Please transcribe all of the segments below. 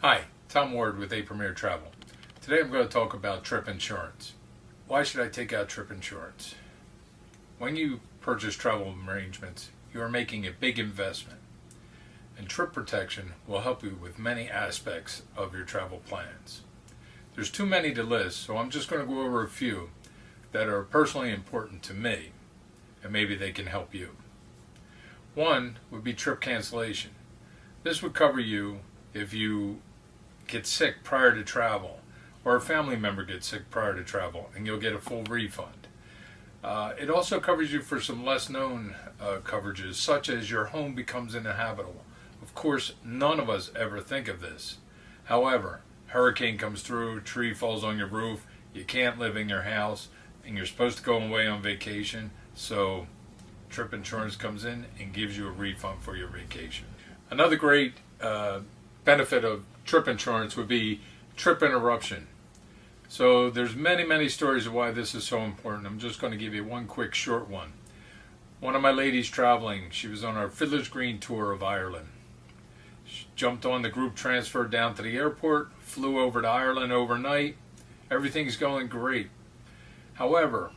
Hi, Tom Ward with A Premier Travel. Today I'm going to talk about trip insurance. Why should I take out trip insurance? When you purchase travel arrangements, you are making a big investment, and trip protection will help you with many aspects of your travel plans. There's too many to list, so I'm just going to go over a few that are personally important to me, and maybe they can help you. One would be trip cancellation. This would cover you if you get sick prior to travel, or a family member gets sick prior to travel, and you'll get a full refund. It also covers you for some less known coverages, such as your home becomes uninhabitable. Of course, none of us ever think of this. However, hurricane comes through, tree falls on your roof, you can't live in your house, and you're supposed to go away on vacation, so trip insurance comes in and gives you a refund for your vacation. Another great benefit of trip insurance would be trip interruption. So there's many stories of why this is so important. I'm just going to give you one quick short one. One of my ladies traveling, she was on our Fiddler's Green tour of Ireland. She jumped on the group transfer down to the airport, flew over to Ireland overnight. Everything's going great. However,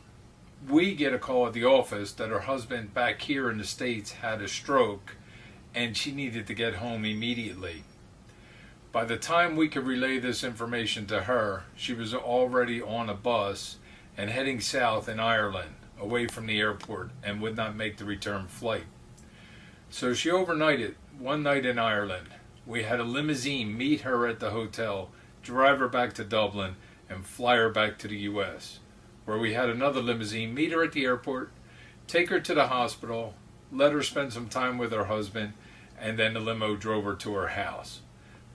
we get a call at the office that her husband back here in the States had a stroke and she needed to get home immediately. By the time we could relay this information to her, she was already on a bus and heading south in Ireland, away from the airport, and would not make the return flight. So she overnighted one night in Ireland. We had a limousine meet her at the hotel, drive her back to Dublin, and fly her back to the U.S., where we had another limousine meet her at the airport, take her to the hospital, let her spend some time with her husband, and then the limo drove her to her house.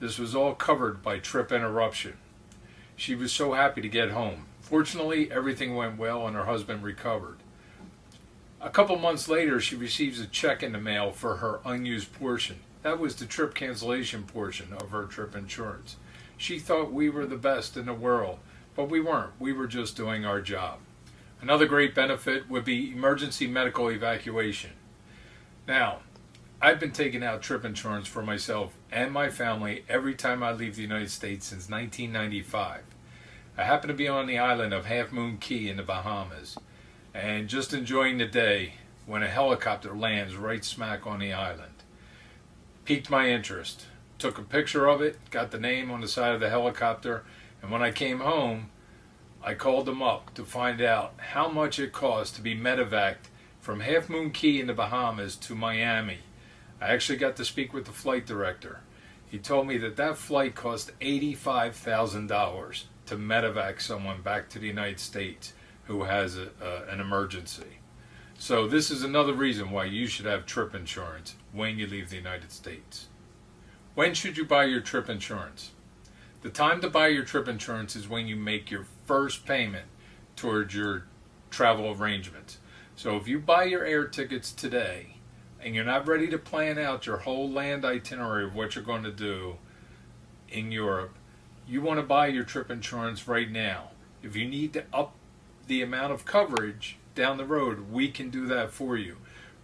This was all covered by trip interruption. She was so happy to get home. Fortunately, everything went well and her husband recovered. A couple months later, she receives a check in the mail for her unused portion. That was the trip cancellation portion of her trip insurance. She thought we were the best in the world, but we weren't. We were just doing our job. Another great benefit would be emergency medical evacuation. Now, I've been taking out trip insurance for myself and my family every time I leave the United States since 1995. I happen to be on the island of Half Moon Cay in the Bahamas and just enjoying the day when a helicopter lands right smack on the island. Piqued my interest. Took a picture of it, got the name on the side of the helicopter, and when I came home, I called them up to find out how much it cost to be medevaced from Half Moon Cay in the Bahamas to Miami. I actually got to speak with the flight director. He told me that flight cost $85,000 to medevac someone back to the United States who has an emergency. So this is another reason why you should have trip insurance when you leave the United States. When should you buy your trip insurance? The time to buy your trip insurance is when you make your first payment towards your travel arrangements. So if you buy your air tickets today, and you're not ready to plan out your whole land itinerary of what you're going to do in Europe, you want to buy your trip insurance right now. If you need to up the amount of coverage down the road, we can do that for you.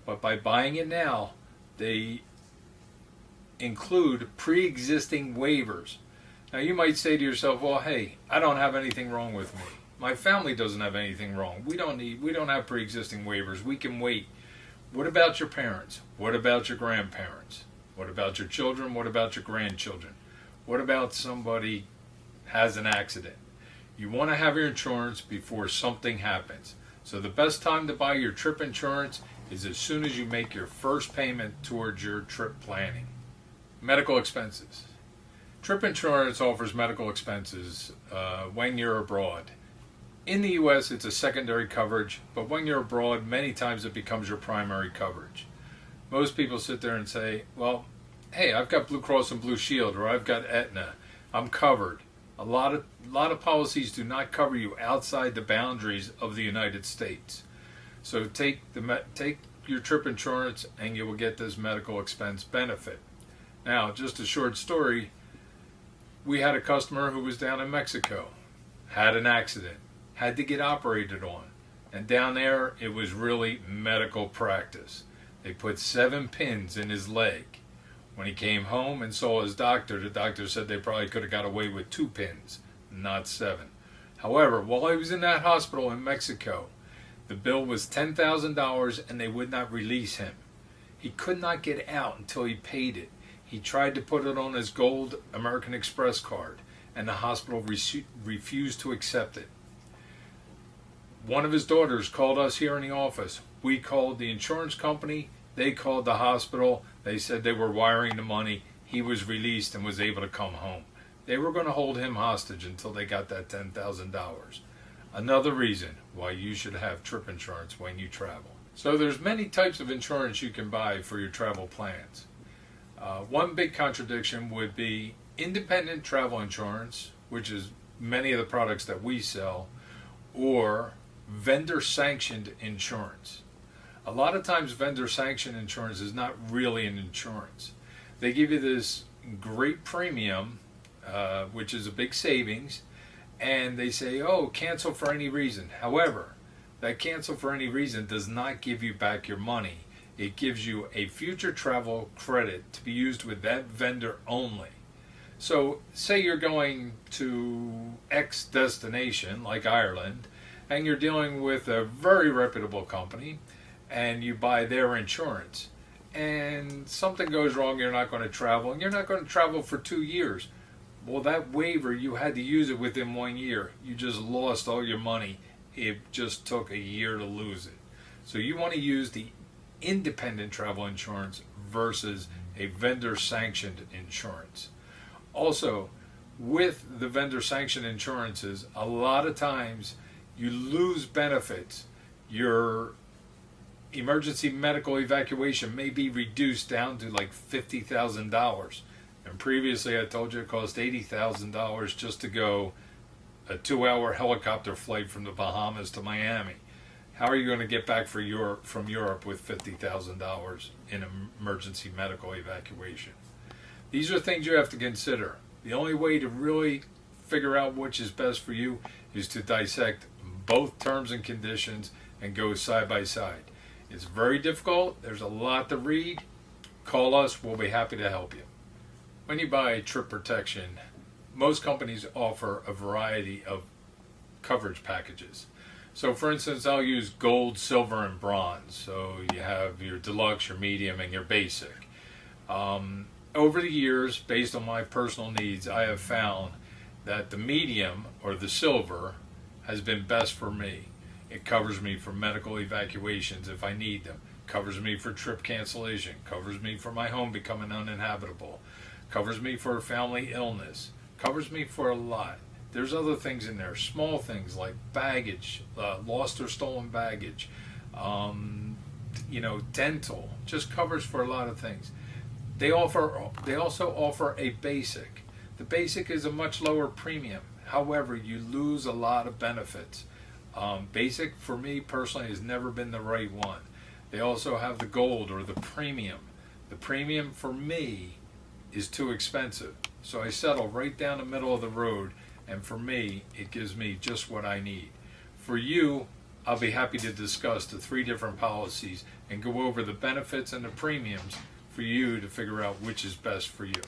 But by buying it now, they include pre-existing waivers. Now you might say to yourself, well, hey, I don't have anything wrong with me. My family doesn't have anything wrong. We don't have pre-existing waivers. We can wait. What about your parents? What about your grandparents? What about your children? What about your grandchildren? What about somebody has an accident? You want to have your insurance before something happens. So the best time to buy your trip insurance is as soon as you make your first payment towards your trip planning. Medical expenses. Trip insurance offers medical expenses when you're abroad. In the U.S., it's a secondary coverage, but when you're abroad, many times it becomes your primary coverage. Most people sit there and say, well, hey, I've got Blue Cross and Blue Shield, or I've got Aetna. I'm covered. A lot of policies do not cover you outside the boundaries of the United States. So take your trip insurance and you will get this medical expense benefit. Now, just a short story. We had a customer who was down in Mexico, had an accident, had to get operated on. And down there, it was really medical practice. They put 7 pins in his leg. When he came home and saw his doctor, the doctor said they probably could have got away with 2 pins, not 7. However, while he was in that hospital in Mexico, the bill was $10,000 and they would not release him. He could not get out until he paid it. He tried to put it on his gold American Express card, and the hospital refused to accept it. One of his daughters called us here in the office. We called the insurance company. They called the hospital. They said they were wiring the money. He was released and was able to come home. They were going to hold him hostage until they got that $10,000. Another reason why you should have trip insurance when you travel. So there's many types of insurance you can buy for your travel plans. One big contradiction would be independent travel insurance, which is many of the products that we sell, or vendor sanctioned insurance. A lot of times vendor sanctioned insurance is not really an insurance. They give you this great premium, which is a big savings, and they say, oh, cancel for any reason. However, that cancel for any reason does not give you back your money. It gives you a future travel credit to be used with that vendor only. So say you're going to X destination like Ireland, and you're dealing with a very reputable company, and you buy their insurance, and something goes wrong, you're not going to travel, and you're not going to travel for 2 years. Well, that waiver, you had to use it within 1 year. You just lost all your money. It just took a year to lose it. So you want to use the independent travel insurance versus a vendor sanctioned insurance. Also, with the vendor sanctioned insurances, a lot of times you lose benefits. Your emergency medical evacuation may be reduced down to like $50,000. And previously I told you it cost $80,000 just to go a 2-hour helicopter flight from the Bahamas to Miami. How are you going to get back from Europe with $50,000 in emergency medical evacuation? These are things you have to consider. The only way to really figure out which is best for you is to dissect both terms and conditions and go side by side. It's very difficult. There's a lot to read. Call us. We'll be happy to help you. When you buy trip protection, most companies offer a variety of coverage packages. So for instance, I'll use gold, silver, and bronze. So you have your deluxe, your medium, and your basic. Over the years, based on my personal needs, I have found that the medium or the silver has been best for me. It covers me for medical evacuations if I need them, covers me for trip cancellation, covers me for my home becoming uninhabitable, covers me for family illness, covers me for a lot. There's other things in there, small things like baggage, lost or stolen baggage, dental, just covers for a lot of things. They also offer a basic. The basic is a much lower premium. However, you lose a lot of benefits. Basic for me personally has never been the right one. They also have the gold or the premium. The premium for me is too expensive. So I settle right down the middle of the road, and for me, it gives me just what I need. For you, I'll be happy to discuss the 3 different policies and go over the benefits and the premiums for you to figure out which is best for you.